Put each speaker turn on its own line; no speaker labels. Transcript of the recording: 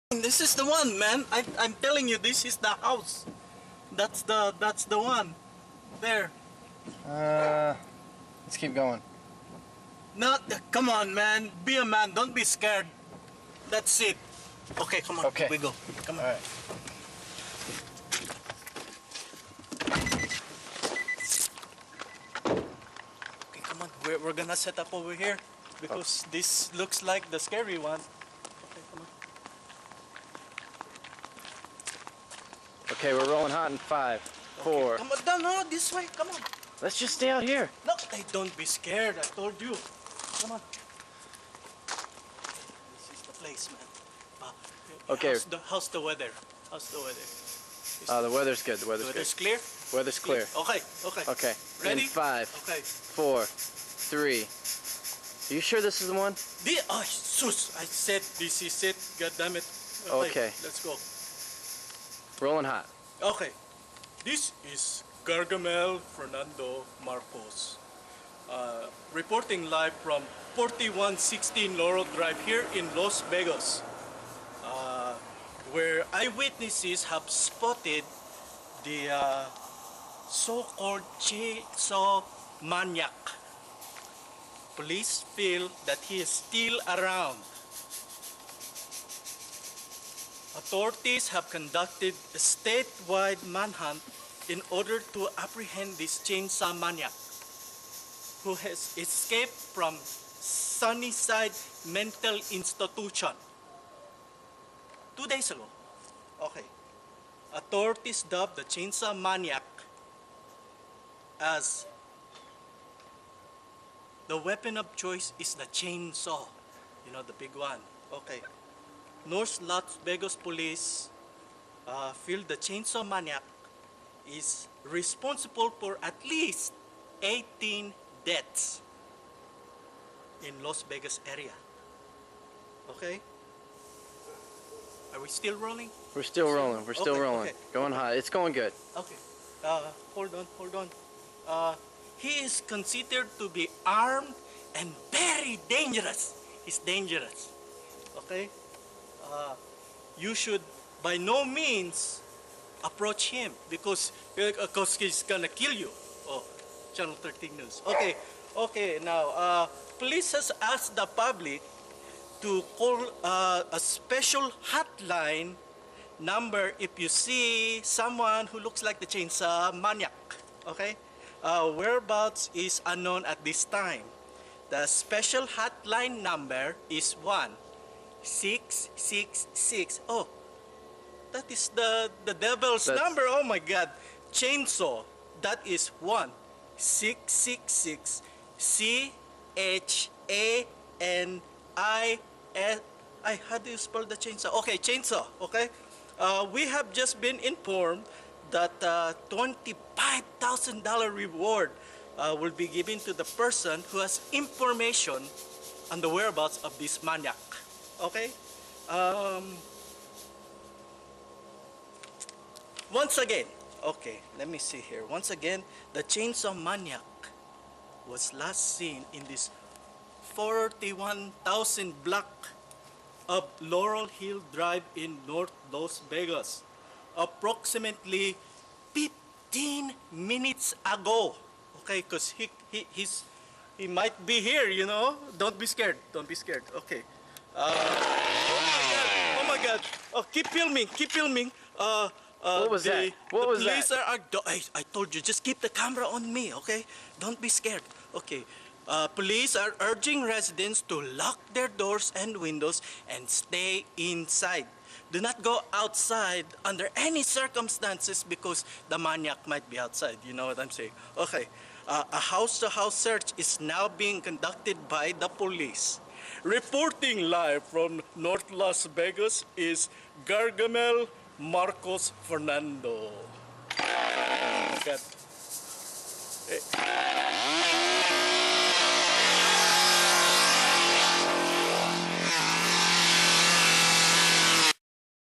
This is the one, man. I'm telling you, this is the house. That's the one. There.
Let's keep going.
Not. Come on, man. Be a man. Don't be scared. That's it. Okay, come on.
Okay.
We go. Come on.
All right.
Okay, come on. We're gonna set up over here because this looks like the scary one. Okay, come on.
Okay, we're rolling hot in 5, 4.
Come on, no, this way. Come on.
Let's just stay out here.
No, hey, don't be scared. I told you. Come on. This is the place, man.
Okay.
How's the weather? How's the weather?
The weather's good. The weather's
Weather's
good.
clear?
Weather's clear.
Okay, okay.
Okay.
Ready?
In 5,
Okay.
4, 3. Are you sure this is the one?
Oh, sus! I said this is it. God damn it.
Okay.
Let's go.
Rolling hot.
Okay. This is Gargamel Fernando Marcos. Reporting live from 4116 Laurel Drive here in Las Vegas. Where eyewitnesses have spotted the so-called chainsaw maniac. Police feel that he is still around. Authorities have conducted a statewide manhunt in order to apprehend this chainsaw maniac who has escaped from Sunnyside Mental Institution 2 days ago. Okay. Authorities dubbed the chainsaw maniac as the weapon of choice is the chainsaw. You know, the big one. Okay. North Las Vegas police feel the chainsaw maniac is responsible for at least 18 deaths in Las Vegas area. Okay? Are we still rolling?
We're still rolling. We're still
Okay,
rolling.
okay.
Going hot. It's going good.
Okay. Hold on. He is considered to be armed and very dangerous. He's dangerous. Okay? You should by no means approach him because he's gonna kill you. Oh, Channel 13 News. Okay. Now, police has asked the public to call a special hotline number if you see someone who looks like the chainsaw maniac. Okay, whereabouts is unknown at this time. The special hotline number is 1-666. Oh, that is the devil's number. Oh my God, chainsaw. That is 1-666 CHANI. How do you spell the chainsaw? Okay, chainsaw. Okay, we have just been informed that $25,000 reward will be given to the person who has information on the whereabouts of this maniac. Okay. Once again, okay, let me see here. Once again, the chainsaw maniac was last seen in this 41,000 block of Laurel Hill Drive in North Las Vegas, approximately 15 minutes ago. Okay, because he might be here, you know. Don't be scared. Okay. Oh my God. Oh, keep filming.
What was that? What was that?
I told you, just keep the camera on me, okay? Don't be scared. Okay. Police are urging residents to lock their doors and windows and stay inside. Do not go outside under any circumstances because the maniac might be outside. You know what I'm saying? Okay. A house-to-house search is now being conducted by the police. Reporting live from North Las Vegas is Gargamel Marcos Fernando. God.